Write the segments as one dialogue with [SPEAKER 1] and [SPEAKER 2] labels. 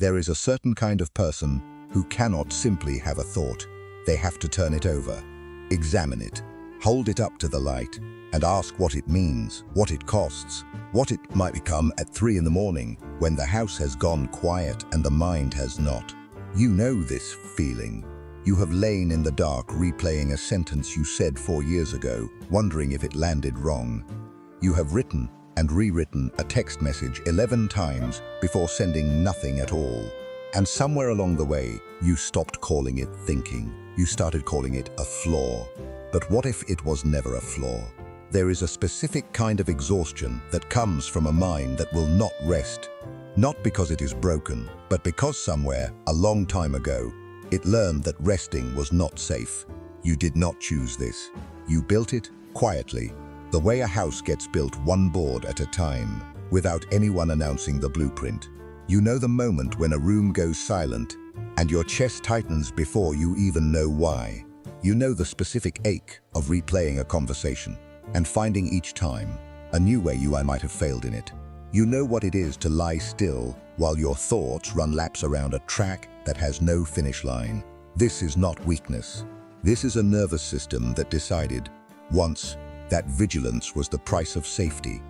[SPEAKER 1] There is a certain kind of person who cannot simply have a thought. They have to turn it over, examine it, hold it up to the light, and ask what it means, what it costs, what it might become at 3 in the morning when the house has gone quiet and the mind has not. You know this feeling. You have lain in the dark replaying a sentence you said 4 years ago, wondering if it landed wrong. You have written and rewritten a text message 11 times before sending nothing at all. And somewhere along the way, you stopped calling it thinking. You started calling it a flaw. But what if it was never a flaw? There is a specific kind of exhaustion that comes from a mind that will not rest. Not because it is broken, but because somewhere, a long time ago, it learned that resting was not safe. You did not choose this. You built it quietly, the way a house gets built one board at a time, without anyone announcing the blueprint. You know the moment when a room goes silent and your chest tightens before you even know why. You know the specific ache of replaying a conversation and finding each time a new way you might have failed in it. You know what it is to lie still while your thoughts run laps around a track that has no finish line. This is not weakness. This is a nervous system that decided once that vigilance was the price of safety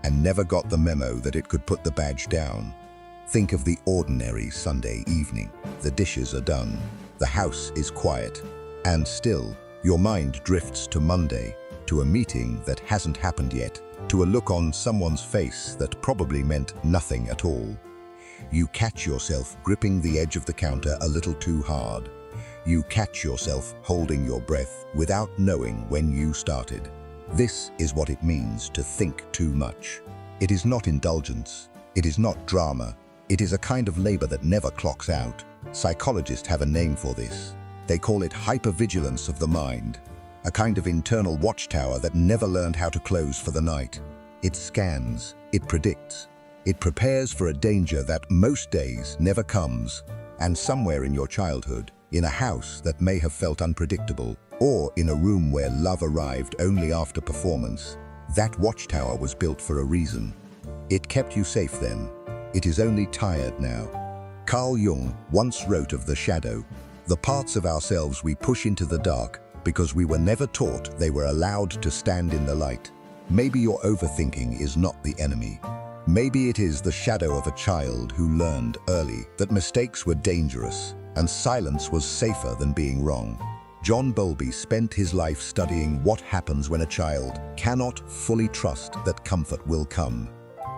[SPEAKER 1] and never got the memo that it could put the badge down. Think of the ordinary Sunday evening. The dishes are done, the house is quiet, and still your mind drifts to Monday, to a meeting that hasn't happened yet, to a look on someone's face that probably meant nothing at all. You catch yourself gripping the edge of the counter a little too hard. You catch yourself holding your breath without knowing when you started. This is what it means to think too much. It is not indulgence. It is not drama. It is a kind of labor that never clocks out. Psychologists have a name for this. They call it hypervigilance of the mind, a kind of internal watchtower that never learned how to close for the night. It scans, it predicts, it prepares for a danger that most days never comes. And somewhere in your childhood, in a house that may have felt unpredictable, or in a room where love arrived only after performance, that watchtower was built for a reason. It kept you safe then. It is only tired now. Carl Jung once wrote of the shadow, the parts of ourselves we push into the dark because we were never taught they were allowed to stand in the light. Maybe your overthinking is not the enemy. Maybe it is the shadow of a child who learned early that mistakes were dangerous and silence was safer than being wrong. Bowlby spent his life studying what happens when a child cannot fully trust that comfort will come.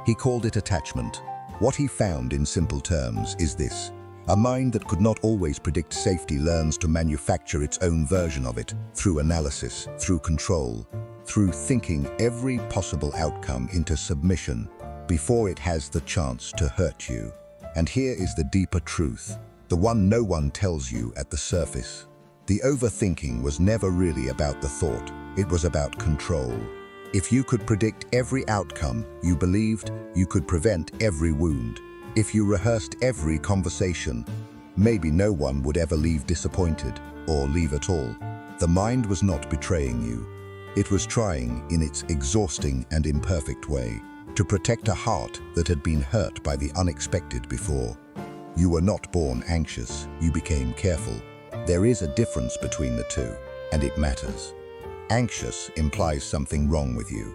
[SPEAKER 1] He called it attachment. What he found in simple terms is this: a mind that could not always predict safety learns to manufacture its own version of it through analysis, through control, through thinking every possible outcome into submission before it has the chance to hurt you. And here is the deeper truth, the one no one tells you at the surface. The overthinking was never really about the thought, it was about control. If you could predict every outcome, you believed you could prevent every wound. If you rehearsed every conversation, maybe no one would ever leave disappointed or leave at all. The mind was not betraying you. It was trying, in its exhausting and imperfect way, to protect a heart that had been hurt by the unexpected before. You were not born anxious, you became careful. There is a difference between the two, and it matters. Anxious implies something wrong with you.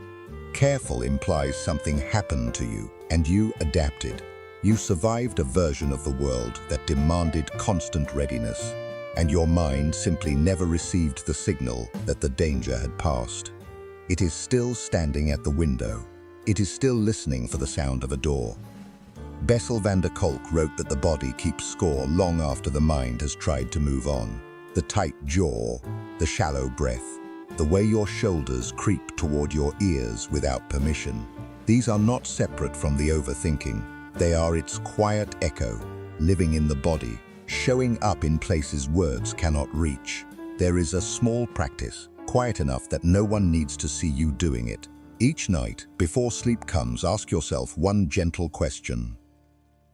[SPEAKER 1] Careful implies something happened to you, and you adapted. You survived a version of the world that demanded constant readiness, and your mind simply never received the signal that the danger had passed. It is still standing at the window. It is still listening for the sound of a door. Bessel van der Kolk wrote that the body keeps score long after the mind has tried to move on. The tight jaw, the shallow breath, the way your shoulders creep toward your ears without permission. These are not separate from the overthinking. They are its quiet echo, living in the body, showing up in places words cannot reach. There is a small practice, quiet enough that no one needs to see you doing it. Each night, before sleep comes, ask yourself one gentle question.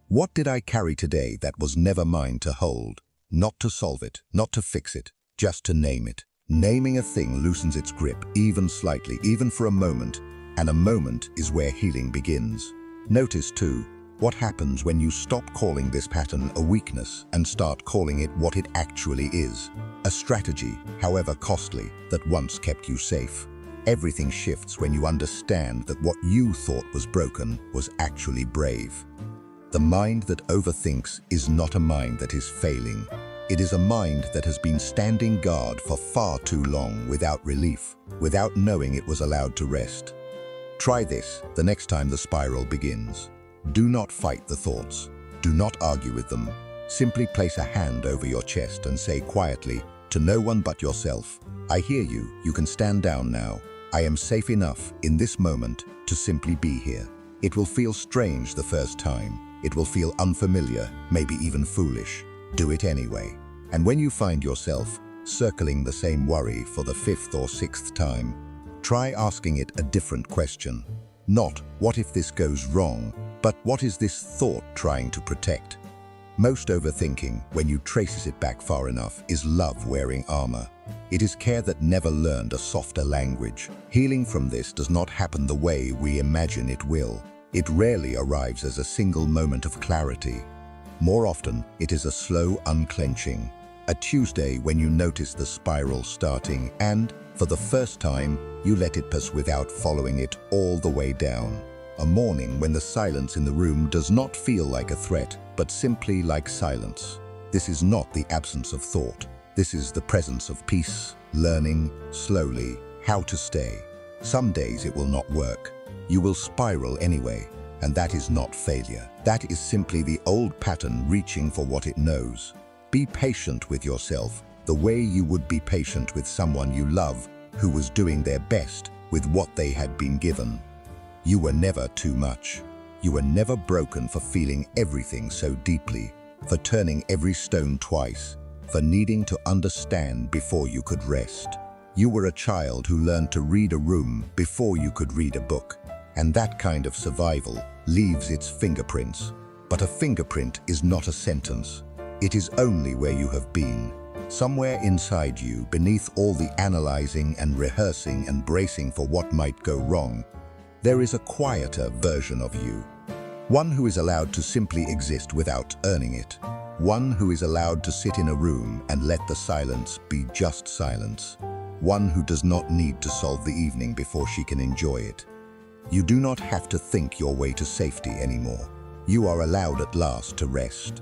[SPEAKER 1] What did I carry today that was never mine to hold? Not to solve it, not to fix it, just to name it. Naming a thing loosens its grip, even slightly, even for a moment, and a moment is where healing begins. Notice too, What happens when you stop calling this pattern a weakness and start calling it what it actually is? A strategy, however costly, that once kept you safe. Everything shifts when you understand that what you thought was broken was actually brave. The mind that overthinks is not a mind that is failing. It is a mind that has been standing guard for far too long without relief, without knowing it was allowed to rest. Try this the next time the spiral begins. Do not fight the thoughts. Do not argue with them. Simply place a hand over your chest and say quietly, to no one but yourself, I hear you, you can stand down now. I am safe enough in this moment to simply be here. It will feel strange the first time. It will feel unfamiliar, maybe even foolish. Do it anyway. And when you find yourself circling the same worry for the 5th or 6th time, try asking it a different question. Not, what if this goes wrong, but what is this thought trying to protect? Most overthinking, when you trace it back far enough, is love wearing armor. It is care that never learned a softer language. Healing from this does not happen the way we imagine it will. It rarely arrives as a single moment of clarity. More often, it is a slow unclenching. A Tuesday when you notice the spiral starting and, for the first time, you let it pass without following it all the way down. A morning when the silence in the room does not feel like a threat, but simply like silence. This is not the absence of thought. This is the presence of peace, learning, slowly, how to stay. Some days it will not work. You will spiral anyway, and that is not failure. That is simply the old pattern reaching for what it knows. Be patient with yourself, the way you would be patient with someone you love who was doing their best with what they had been given. You were never too much. You were never broken for feeling everything so deeply, for turning every stone twice, for needing to understand before you could rest. You were a child who learned to read a room before you could read a book, and that kind of survival leaves its fingerprints. But a fingerprint is not a sentence. It is only where you have been. Somewhere inside you, beneath all the analyzing and rehearsing and bracing for what might go wrong, there is a quieter version of you. One who is allowed to simply exist without earning it. One who is allowed to sit in a room and let the silence be just silence. One who does not need to solve the evening before she can enjoy it. You do not have to think your way to safety anymore. You are allowed at last to rest.